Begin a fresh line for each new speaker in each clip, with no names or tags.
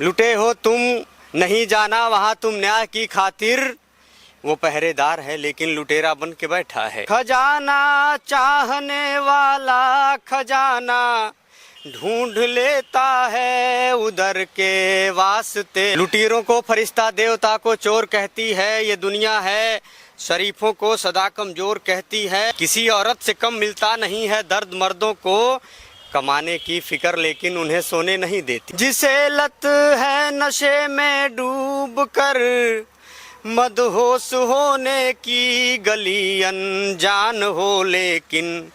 लुटे हो तुम, नहीं जाना वहाँ तुम न्याय की खातिर। वो पहरेदार है लेकिन लुटेरा बन के बैठा है। खजाना चाहने वाला खजाना ढूंढ लेता है उधर के वास्ते। लुटेरों को फरिश्ता देवता को चोर कहती है ये दुनिया है, शरीफों को सदा कमजोर कहती है। किसी औरत से कम मिलता नहीं है दर्द मर्दों को, कमाने की फिक्र लेकिन उन्हें सोने नहीं देती। जिसे लत है नशे में डूब कर मदहोश होने की, गली अनजान हो लेकिन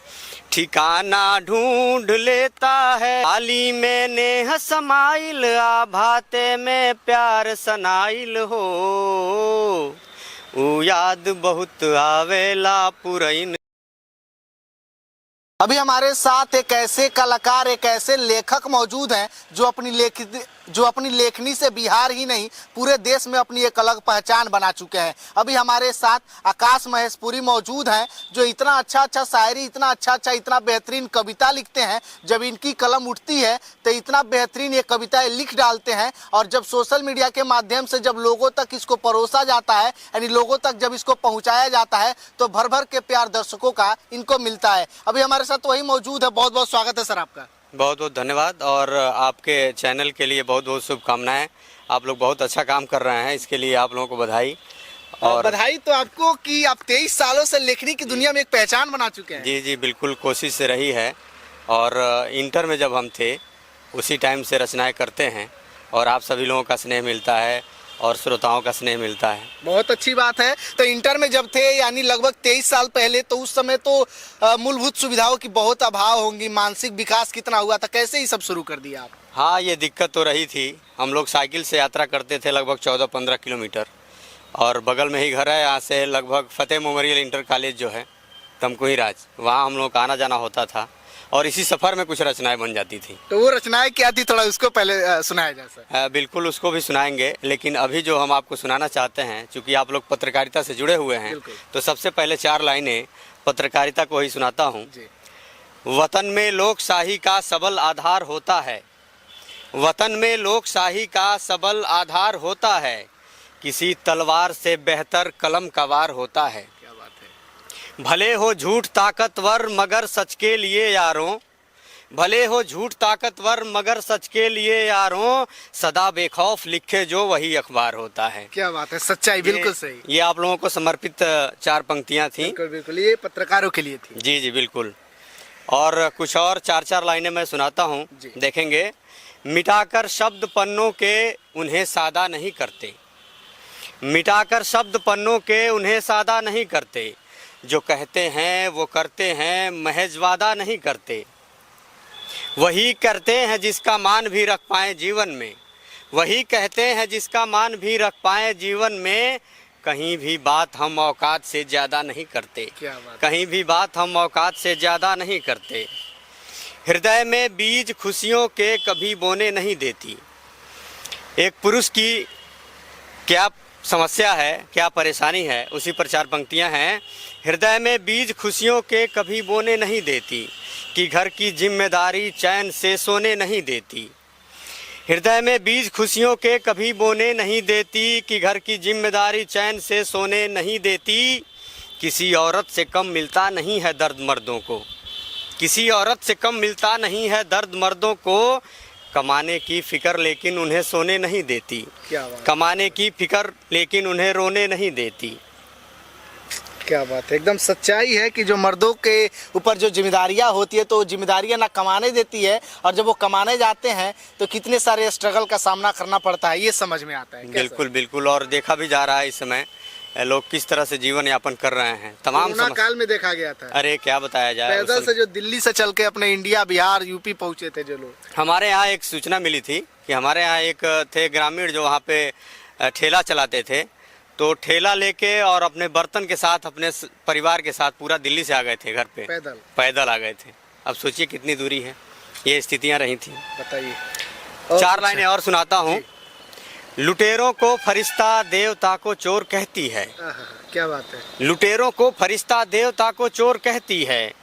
ठिकाना ढूंढ लेता है। आली में नेह समाइल आभाते में प्यार सनाइल हो, ऊ याद बहुत आवेला पुरैन।
अभी हमारे साथ एक ऐसे कलाकार, एक ऐसे लेखक मौजूद हैं जो अपनी लेखनी से बिहार ही नहीं पूरे देश में अपनी एक अलग पहचान बना चुके हैं। अभी हमारे साथ आकाश महेशपुरी मौजूद हैं जो इतना अच्छा शायरी, इतना बेहतरीन कविता लिखते हैं। जब इनकी कलम उठती है तो इतना बेहतरीन ये कविताएं लिख डालते हैं, और जब सोशल मीडिया के माध्यम से जब लोगों तक इसको परोसा जाता है, यानी लोगों तक जब इसको पहुँचाया जाता है, तो भर भर के प्यार दर्शकों का इनको मिलता है। अभी हमारे साथ वही मौजूद है। बहुत बहुत स्वागत है सर आपका।
बहुत बहुत धन्यवाद, और आपके चैनल के लिए बहुत बहुत शुभकामनाएं। आप लोग बहुत अच्छा काम कर रहे हैं, इसके लिए आप लोगों को बधाई।
और बधाई तो आपको कि आप 23 सालों से लेखनी की दुनिया में एक पहचान बना चुके हैं।
जी जी बिल्कुल, कोशिश से रही है। और इंटर में जब हम थे उसी टाइम से रचनाएं करते हैं, और आप सभी लोगों का स्नेह मिलता है और श्रोताओं का स्नेह मिलता है।
बहुत अच्छी बात है। तो इंटर में जब थे, यानी लगभग 23 साल पहले, तो उस समय तो मूलभूत सुविधाओं की बहुत अभाव होंगी, मानसिक विकास कितना हुआ था, कैसे ही सब शुरू कर दिया आप?
हाँ, ये दिक्कत तो रही थी। हम लोग साइकिल से यात्रा करते थे लगभग 14-15 किलोमीटर, और बगल में ही घर है यहाँ से लगभग फतेह मेमोरियल इंटर कॉलेज जो है तमकुही राज, वहाँ हम लोग का आना जाना होता था, और इसी सफ़र में कुछ रचनाएं बन जाती थी।
तो वो रचनाएं क्या थी, थोड़ा उसको पहले सुनाया जाए सर।
बिल्कुल, उसको भी सुनाएंगे, लेकिन अभी जो हम आपको सुनाना चाहते हैं, चूँकि आप लोग पत्रकारिता से जुड़े हुए हैं, तो सबसे पहले 4 लाइनें पत्रकारिता को ही सुनाता हूँ। वतन में लोकशाही का सबल आधार होता है, वतन में लोकशाही का सबल आधार होता है, किसी तलवार से बेहतर कलम का वार होता है। भले हो झूठ ताकतवर मगर सच के लिए यारों, भले हो झूठ ताकतवर मगर सच के लिए यारों, सदा बेखौफ लिखे जो वही अखबार होता है।
क्या बात है, सच्चाई, बिल्कुल सही।
ये आप लोगों को समर्पित 4 पंक्तियां थी।
बिल्कुल बिल्कुल, ये पत्रकारों के लिए थी।
जी जी बिल्कुल। और कुछ और 4-4 लाइनें मैं सुनाता हूँ, देखेंगे। मिटाकर शब्द पन्नों के उन्हें सादा नहीं करते, मिटाकर शब्द पन्नों के उन्हें सादा नहीं करते, जो कहते हैं वो करते हैं, महज वादा नहीं करते। वही करते हैं जिसका मान भी रख पाए जीवन में, वही कहते हैं जिसका मान भी रख पाए जीवन में। कहीं भी बात हम औकात से ज़्यादा नहीं करते, कहीं भी बात हम औकात से ज़्यादा नहीं करते। हृदय में बीज खुशियों के कभी बोने नहीं देती। एक पुरुष की क्या समस्या है, क्या परेशानी है, उसी पर 4 पंक्तियां हैं। हृदय में बीज खुशियों के कभी बोने नहीं देती, कि घर की जिम्मेदारी चैन से सोने नहीं देती। हृदय में बीज खुशियों के कभी बोने नहीं देती, कि घर की जिम्मेदारी चैन से सोने नहीं देती। किसी औरत से कम मिलता नहीं है दर्द मर्दों को, किसी औरत से कम मिलता नहीं है दर्द मर्दों को, कमाने की फिक्र लेकिन उन्हें सोने नहीं देती।
क्या बात,
कमाने की फिक्र लेकिन उन्हें रोने नहीं देती।
क्या बात है, एकदम सच्चाई है कि जो मर्दों के ऊपर जो जिम्मेदारियां होती है, तो जिम्मेदारियां ना कमाने देती है, और जब वो कमाने जाते हैं तो कितने सारे स्ट्रगल का सामना करना पड़ता है, ये समझ में आता है।
बिल्कुल बिल्कुल, और देखा भी जा रहा है इस समय लोग किस तरह से जीवन यापन कर रहे हैं। तमाम
काल में देखा गया था।
अरे क्या बताया जाए,
पैदल से जो दिल्ली से चल के अपने इंडिया, बिहार, यूपी पहुंचे थे जो लोग।
हमारे यहाँ एक सूचना मिली थी कि हमारे यहाँ एक थे ग्रामीण जो वहाँ पे ठेला चलाते थे, तो ठेला लेके और अपने बर्तन के साथ, अपने परिवार के साथ पूरा दिल्ली से आ गए थे घर पे, पैदल आ गए थे। अब सोचिए कितनी दूरी है, ये स्थितियाँ रही थी।
बताइए।
4 लाइनें और सुनाता हूँ। लुटेरों को फरिश्ता देवता को चोर कहती है।
क्या बात है।
लुटेरों को फरिश्ता देवता को चोर कहती है,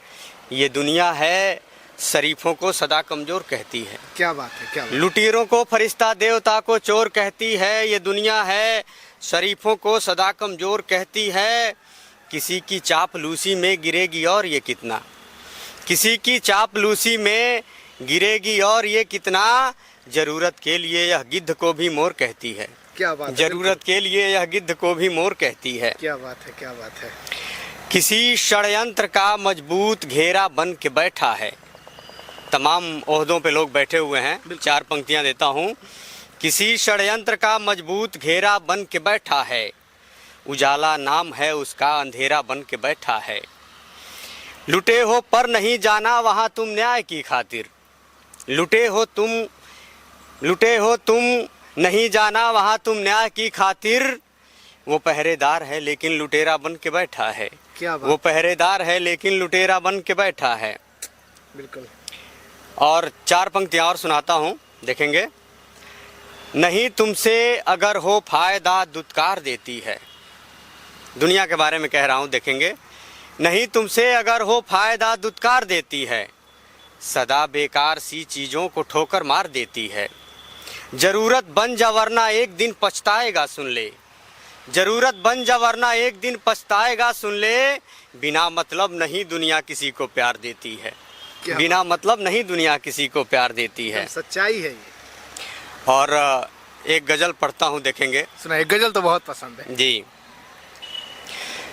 ये दुनिया है, शरीफों को सदा कमजोर कहती है।
क्या बात है, क्या बात।
लुटेरों को फरिश्ता देवता को चोर कहती है। ये दुनिया है शरीफों को सदा कमजोर कहती है। किसी की चापलूसी में गिरेगी और ये कितना, किसी की चापलूसी में गिरेगी और ये कितना। जरूरत के लिए यह गिद्ध को भी मोर कहती है।
क्या बात है,
जरूरत के लिए यह गिद्ध को भी मोर कहती है।
क्या बात है, क्या बात है।
किसी षड्यंत्र का मजबूत घेरा बन के बैठा है। तमाम ओहदों पे लोग बैठे हुए हैं। 4 पंक्तियां देता हूँ। किसी षड्यंत्र का मजबूत घेरा बन के बैठा है, उजाला नाम है उसका अंधेरा बन के बैठा है। लुटे हो पर नहीं जाना वहाँ तुम न्याय की खातिर, लुटे हो तुम नहीं जाना वहाँ तुम न्याय की खातिर। वो पहरेदार है लेकिन लुटेरा बन के बैठा है।
क्या बात।
वो पहरेदार है लेकिन लुटेरा बन के बैठा है।
बिल्कुल।
और 4 पंक्तियां और सुनाता हूँ, देखेंगे। नहीं तुमसे अगर हो फायदा दुत्कार देती है। दुनिया के बारे में कह रहा हूँ, देखेंगे। नहीं तुमसे अगर हो फायदा दुत्कार देती है, सदा बेकार सी चीज़ों को ठोकर मार देती है। जरूरत बन जा वरना एक दिन पछताएगा सुन ले, जरूरत बन जा वरना एक दिन पछताएगा सुन ले। बिना मतलब नहीं दुनिया किसी को प्यार देती है। बिना मतलब नहीं दुनिया किसी को प्यार देती है।
सच्चाई है ये।
और एक गजल पढ़ता हूँ, देखेंगे।
सुना, गजल तो बहुत पसंद है
जी।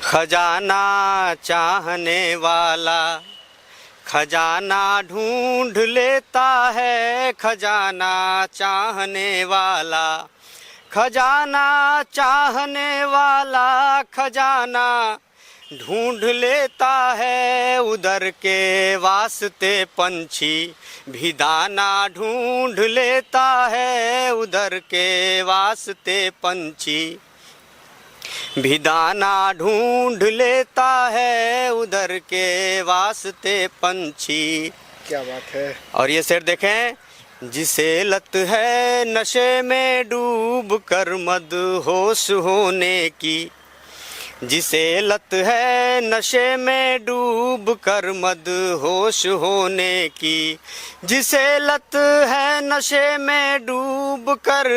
खजाना चाहने वाला खजाना ढूंढ लेता है, खजाना चाहने वाला खजाना चाहने वाला खजाना ढूंढ लेता है। उधर के वास्ते पंछी भी दाना ढूंढ लेता है, उधर के वास्ते पंछी भी दाना ढूंढ लेता है, उधर के वास्ते पंछी।
क्या बात है।
और ये शेर देखें। जिसे लत है नशे में डूब कर मदहोश होने की, जिसे लत है नशे में डूब कर मदहोश होने की, जिसे लत है नशे में डूब कर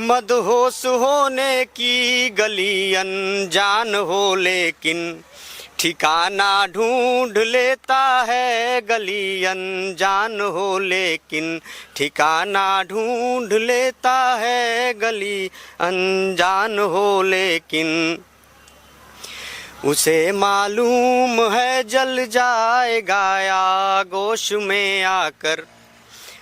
मदहोश होने की। गली अनजान हो लेकिन ठिकाना ढूंढ लेता है, गली अनजान हो लेकिन ठिकाना ढूंढ लेता है, गली अनजान हो लेकिन। उसे मालूम है जल जाएगा आगोश में आकर,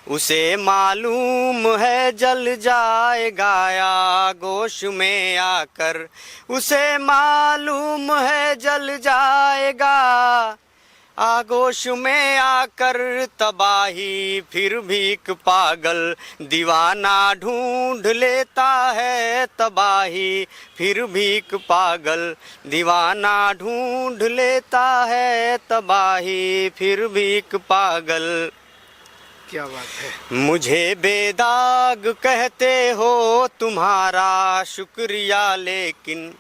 उसे मालूम है जल जाएगा आगोश में आकर, उसे मालूम है जल जाएगा आगोश में आकर। तबाही फिर भी एक पागल दीवाना ढूंढ लेता है, तबाही फिर भी एक पागल दीवाना ढूंढ लेता है, तबाही फिर भी एक पागल।
क्या बात है।
मुझे बेदाग कहते हो तुम्हारा शुक्रिया लेकिन,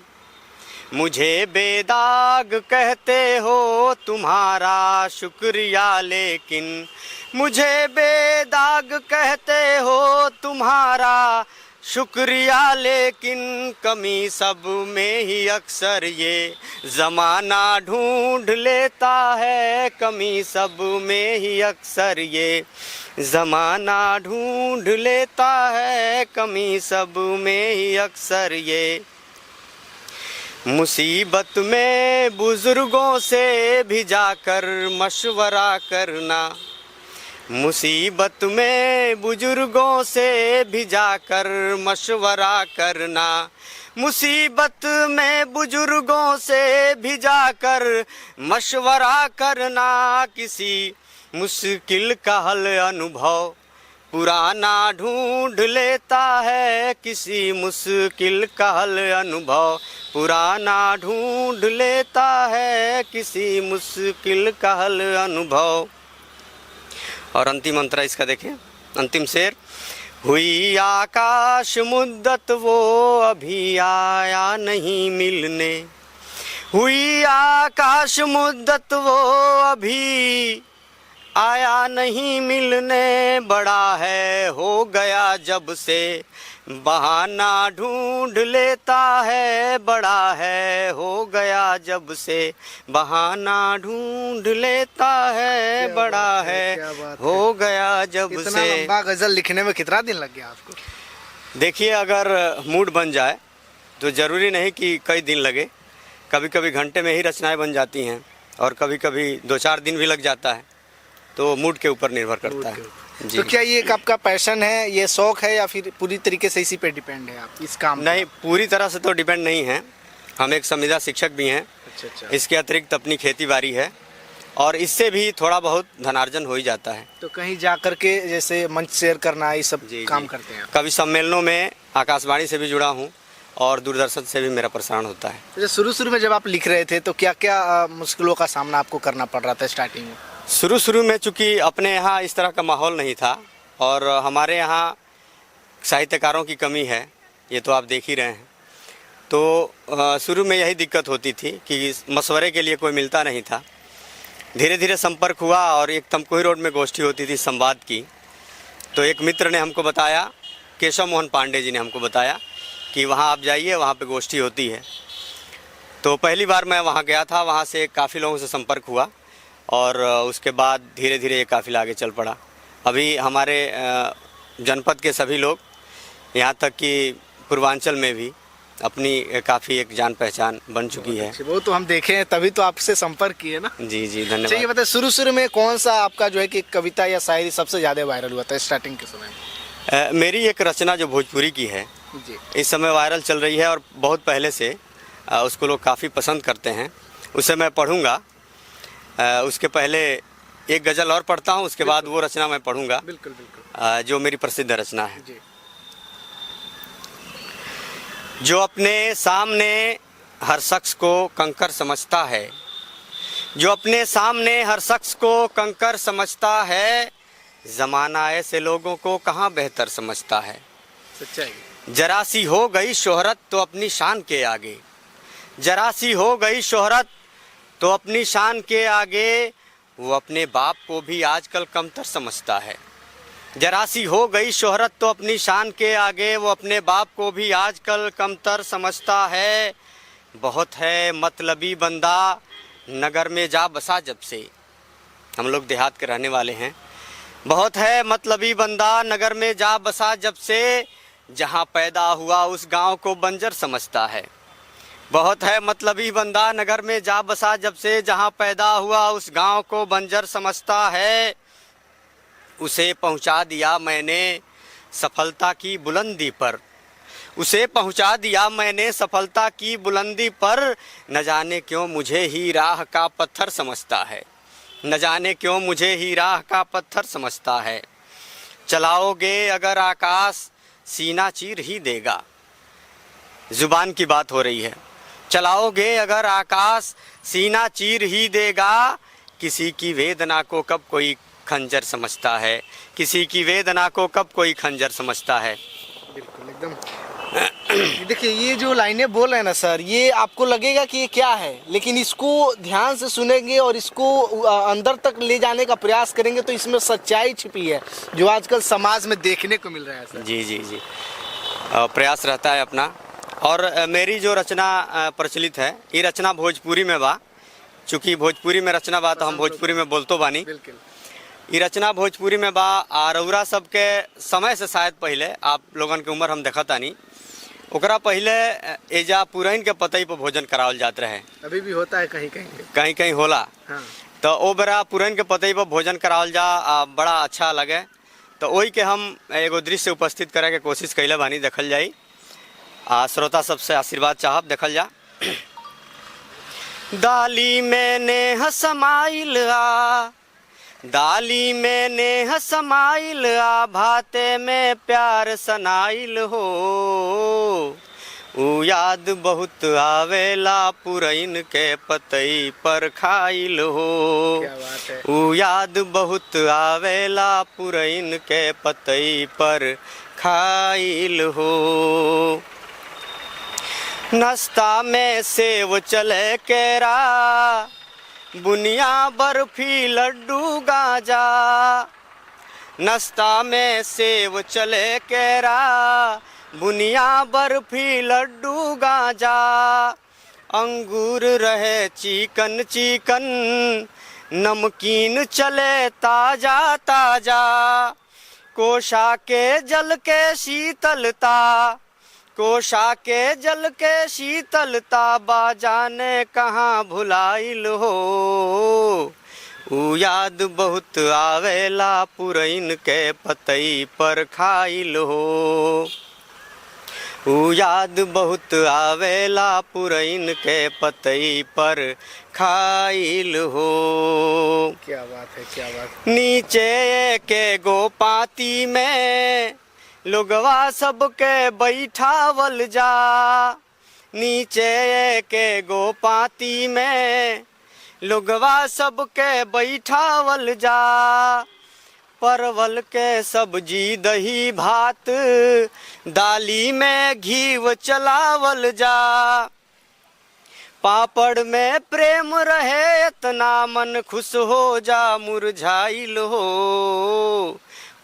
मुझे बेदाग कहते हो तुम्हारा शुक्रिया लेकिन, मुझे बेदाग कहते हो तुम्हारा शुक्रिया लेकिन। कमी सब में ही अक्सर ये ज़माना ढूंढ लेता है, कमी सब में ही अक्सर ये ज़माना ढूंढ लेता है, कमी सब में ही अक्सर ये। मुसीबत में बुजुर्गों से भी जाकर मशवरा करना, मुसीबत में बुजुर्गों से भी जाकर मशवरा करना, मुसीबत में बुजुर्गों से भी जाकर मशवरा करना। किसी मुश्किल का हल अनुभव पुराना ढूंढ लेता है, किसी मुश्किल का हल अनुभव पुराना ढूंढ लेता है, किसी मुश्किल का हल अनुभव। और अंतिम अंतरा इसका देखें, अंतिम शेर। हुई आकाश मुद्दत वो अभी आया नहीं मिलने, हुई आकाश मुद्दत वो अभी आया नहीं मिलने, बड़ा है हो गया जब से, बहाना ढूंढ लेता है, बड़ा है हो गया जब से, बहाना ढूंढ लेता है, बड़ा है हो गया जब
इतना
से।
लंबा गजल लिखने में कितना दिन लग गया आपको?
देखिए, अगर मूड बन जाए तो ज़रूरी नहीं कि कई दिन लगे, कभी कभी घंटे में ही रचनाएं बन जाती हैं और कभी कभी 2-4 दिन भी लग जाता है, तो मूड के ऊपर निर्भर करता है जी।
तो क्या ये एक आपका पैशन है, ये शौक है, या फिर पूरी तरीके से इसी पे डिपेंड है आप इस काम पे?
नहीं, पूरी तरह से तो डिपेंड नहीं है। हम एक संविदा शिक्षक भी हैं।
अच्छा।
इसके अतिरिक्त अपनी खेती बाड़ी है और इससे भी थोड़ा बहुत धनार्जन हो ही जाता है।
तो कहीं जा करके जैसे मंच शेयर करना, ये सब
जी
काम
जी।
करते हैं आप?
कभी सम्मेलनों में आकाशवाणी से भी जुड़ा हूँ और दूरदर्शन से भी मेरा प्रसारण होता है।
तो शुरू में जब आप लिख रहे थे तो क्या क्या मुश्किलों का सामना आपको करना पड़ रहा था स्टार्टिंग में?
शुरू में चूँकि अपने यहाँ इस तरह का माहौल नहीं था और हमारे यहाँ साहित्यकारों की कमी है, ये तो आप देख ही रहे हैं। तो शुरू में यही दिक्कत होती थी कि मशवरे के लिए कोई मिलता नहीं था। धीरे धीरे संपर्क हुआ और एक तमकुही रोड में गोष्ठी होती थी संवाद की, तो एक मित्र ने हमको बताया, केशव मोहन पांडे जी ने हमको बताया कि वहाँ आप जाइए, वहाँ पे गोष्ठी होती है। तो पहली बार मैं वहाँ गया था, वहाँ से काफ़ी लोगों से संपर्क हुआ और उसके बाद धीरे धीरे ये काफ़िला आगे चल पड़ा। अभी हमारे जनपद के सभी लोग, यहाँ तक कि पूर्वांचल में भी अपनी काफ़ी एक जान पहचान बन चुकी है।
वो तो हम देखे हैं, तभी तो आपसे संपर्क किए ना।
जी जी,
चाहिए
धन्यवाद।
बताए, शुरू में कौन सा आपका जो है कि कविता या शायरी सबसे ज़्यादा वायरल हुआ था स्टार्टिंग के समय में?
मेरी एक रचना जो भोजपुरी की है
जी।
इस समय वायरल चल रही है और बहुत पहले से उसको लोग काफ़ी पसंद करते हैं। उसे मैं पढ़ूंगा, उसके पहले एक गज़ल और पढ़ता हूं, उसके बाद वो रचना मैं पढ़ूंगा।
बिल्कुल बिल्कुल।
जो मेरी प्रसिद्ध रचना है।
जी।
जो अपने सामने हर शख्स को कंकर समझता है, जो अपने सामने हर शख्स को कंकर समझता है, ज़माना ऐसे लोगों को कहाँ बेहतर समझता है।
सच्चाई।
जरा सी हो गई शोहरत तो अपनी शान के आगे, जरा सी हो गई शोहरत तो अपनी शान के आगे, वो अपने बाप को भी आजकल कमतर समझता है। जरा सी हो गई शोहरत तो अपनी शान के आगे, वो अपने बाप को भी आजकल कमतर समझता है। बहुत है मतलबी बंदा नगर में जा बसा जब से, हम लोग देहात के रहने वाले हैं। बहुत है मतलबी बंदा नगर में जा बसा जब से, जहाँ पैदा हुआ उस गांव को बंजर समझता है। बहुत है मतलबी बंदा नगर में जा बसा जब से, जहाँ पैदा हुआ उस गांव को बंजर समझता है। उसे पहुंचा दिया मैंने सफलता की बुलंदी पर, उसे पहुंचा दिया मैंने सफलता की बुलंदी पर, न जाने क्यों मुझे ही राह का पत्थर समझता है, न जाने क्यों मुझे ही राह का पत्थर समझता है। चलाओगे अगर आकाश सीना चीर ही देगा, जुबान की बात हो रही है। चलाओगे अगर आकाश सीना चीर ही देगा, किसी की वेदना को कब कोई खंजर समझता है, किसी की वेदना को कब कोई खंजर समझता है।
बिल्कुल एकदम। देखिए, ये जो लाइनें बोल रहे हैं ना सर, ये आपको लगेगा कि ये क्या है, लेकिन इसको ध्यान से सुनेंगे और इसको अंदर तक ले जाने का प्रयास करेंगे तो इसमें सच्चाई छिपी है जो आजकल समाज में देखने को मिल रहा है सर।
जी जी जी, प्रयास रहता है अपना। और मेरी जो रचना प्रचलित है, ये रचना भोजपुरी में बा, चूँकि भोजपुरी में रचना बा तो हम भोजपुरी में बोलतो बानी।
बिल्कुल।
ये रचना भोजपुरी में बा। आरौरा सबके समय से शायद पहले, आप लोगन के उम्र हम देखा तानी, ओकरा पहले एजा पुरैन के पतई पर भोजन करावल जात रहे।
अभी भी होता है कहीं कहीं।
कहीं कहीं होला।
हाँ।
तो ओ बेरा पुरैन के पतई पर भोजन करावल जा, बड़ा अच्छा लगे। तो वही के हम एगो दृश्य उपस्थित करे के कोशिश कैले बानी, देखल जाई। श्रोता सबसे आशीर्वाद चाहब, देखल जा। दाली में नेह समाइल आ, दाली में नेह समाइल आ, भाते में प्यार सनाइल हो, ऊ याद बहुत आवेला पुरैन के पतई पर खाइल हो।
क्या बात है।
ऊ याद बहुत आवेला पुरैन के पतई पर खाइल हो। नाश्ता में सेव चले केरा, बुनिया बर्फी लड्डू गाजा, नाश्ता में सेव चले केरा, बुनिया बर्फी लड्डू गाजा, अंगूर रहे चिकन चिकन, नमकीन चले ताजा ताजा, कोशा के जल के शीतलता, कोशा के जल के शीतलता, बाजाने कहाँ भुलाइल हो, ऊ याद बहुत आवेला पुरैन के पतई पर खाइल हो, ऊ याद बहुत आवेला पुरैन के पतई पर खाइल हो।
क्या बात है, क्या बात है।
नीचे के गोपाती में लोगवा सबके बैठावल जा, नीचे के गोपाती में लोगवा सबके बैठावल जा, परवल के सब्जी दही भात, दाली में घीव चलावल जा, पापड़ में प्रेम रहे इतना, मन खुश हो जा मुरझाइल हो,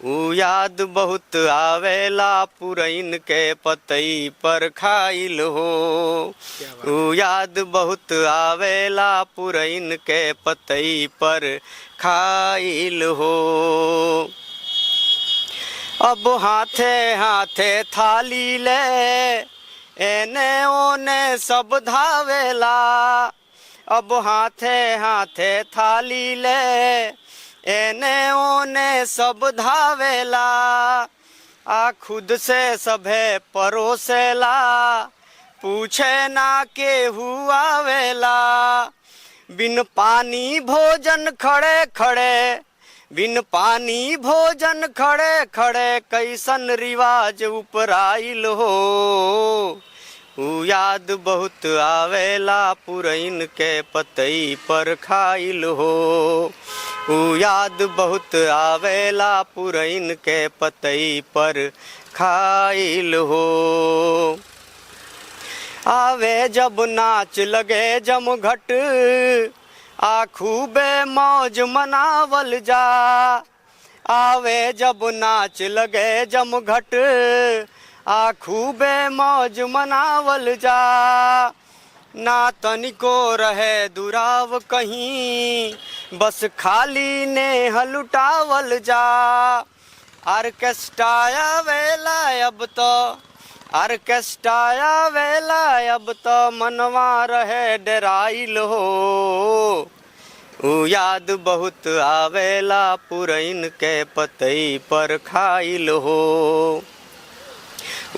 ऊ याद बहुत आवेला पुरैन के पतई पर खाइल हो, ऊ याद बहुत आवेला पुरैन के पतई पर खाइल हो। अब हाथे हाथे थाली ले, एने ओने सब धावेला, अब हाथे हाथे थाली ले, एने ओने सब धावेला, आ खुद से सभे परोसेला, पूछे ना केहू आवेला, बिन पानी भोजन खड़े खड़े, बिन पानी भोजन खड़े खड़े, कैसन रिवाज उपराइल हो, ऊ याद बहुत आवेला पुरैन के पतई पर खाइल हो, ऊ याद बहुत आवेला पुरैन के पतई पर खाइल हो। आवे जब नाच लगे जमघट, आ खूबे मौज मनावल जा, आवे जब नाच लगे जमघट, आ खूबे मौज मनावल जा, ना तनिको रहे दुराव कहीं, बस खाली नेह लुटावल जा, आर्केस्ट्रा वेला अब तो, आर्केस्ट्रा वेला अब तो, मनवा रहे डराइल हो, ऊ याद बहुत आवेला पुरैन के पतई पर खाइल हो,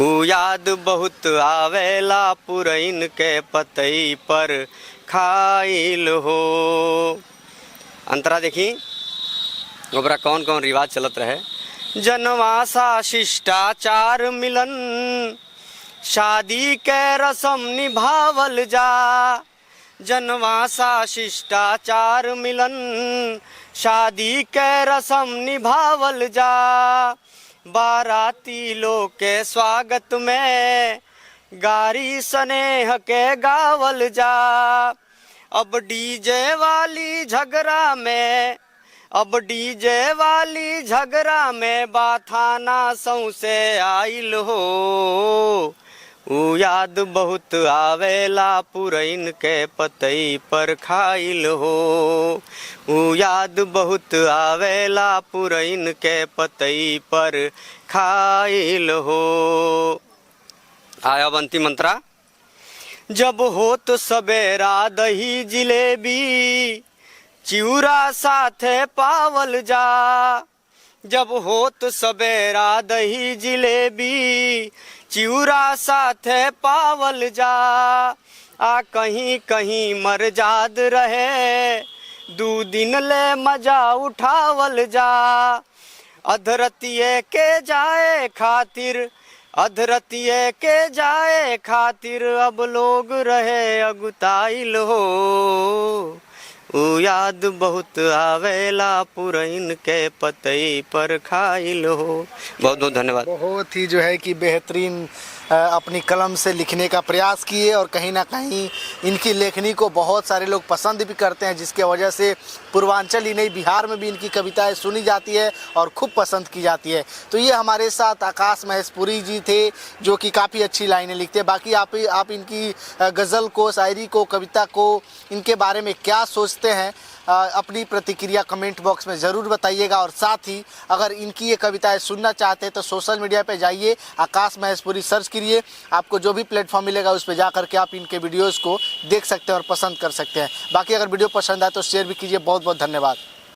ऊ याद बहुत आवेला पुरैन के पतई पर खाइल हो। अंतरा देखी ओकरा कौन कौन रिवाज चलत रहे। जनवासा शिष्टाचार मिलन, शादी के रस्म निभावल जा, जनवासा शिष्टाचार मिलन, शादी के रस्म निभावल जा, बाराती लोग के स्वागत में गारी स्नेह के गावल जा, अब डीजे वाली झगड़ा में, अब डीजे वाली झगड़ा में, बाथाना सौसे आइल हो, ऊ याद बहुत आवेला पुरैन के पतई पर खाइल हो, ऊ याद बहुत आवेला पुरैन के पतई पर खाइल हो। आया अंतिम मंत्रा। जब होत सबेरा दही जिलेबी, चिउरा साथे पावल जा, जब होत सबेरा दही जिलेबी, चिउरा साथे पावल जा, आ कहीं कहीं मरजाद रहे, 2 दिन ले मजा उठावल जा, अधरतिये के जाए खातिर, अधरतिये के जाए खातिर, अब लोग रहे अगुताइल हो, ऊ याद बहुत आवेला पुरैन के पतई पर खाइल हो। बहुत बहुत धन्यवाद।
बहुत ही जो है कि बेहतरीन अपनी कलम से लिखने का प्रयास किए और कहीं ना कहीं इनकी लेखनी को बहुत सारे लोग पसंद भी करते हैं, जिसके वजह से पूर्वांचल ही नहीं बिहार में भी इनकी कविताएं सुनी जाती है और खूब पसंद की जाती है। तो ये हमारे साथ आकाश महेशपुरी जी थे, जो कि काफ़ी अच्छी लाइनें लिखते हैं। बाकी आप इनकी गज़ल को, शायरी को, कविता को, इनके बारे में क्या सोचते हैं, अपनी प्रतिक्रिया कमेंट बॉक्स में ज़रूर बताइएगा। और साथ ही अगर इनकी ये कविताएं सुनना चाहते हैं तो सोशल मीडिया पे जाइए, आकाश महेशपुरी सर्च करिए, आपको जो भी प्लेटफॉर्म मिलेगा उस पर जा करके आप इनके वीडियोस को देख सकते हैं और पसंद कर सकते हैं। बाकी अगर वीडियो पसंद आए तो शेयर भी कीजिए। बहुत बहुत धन्यवाद।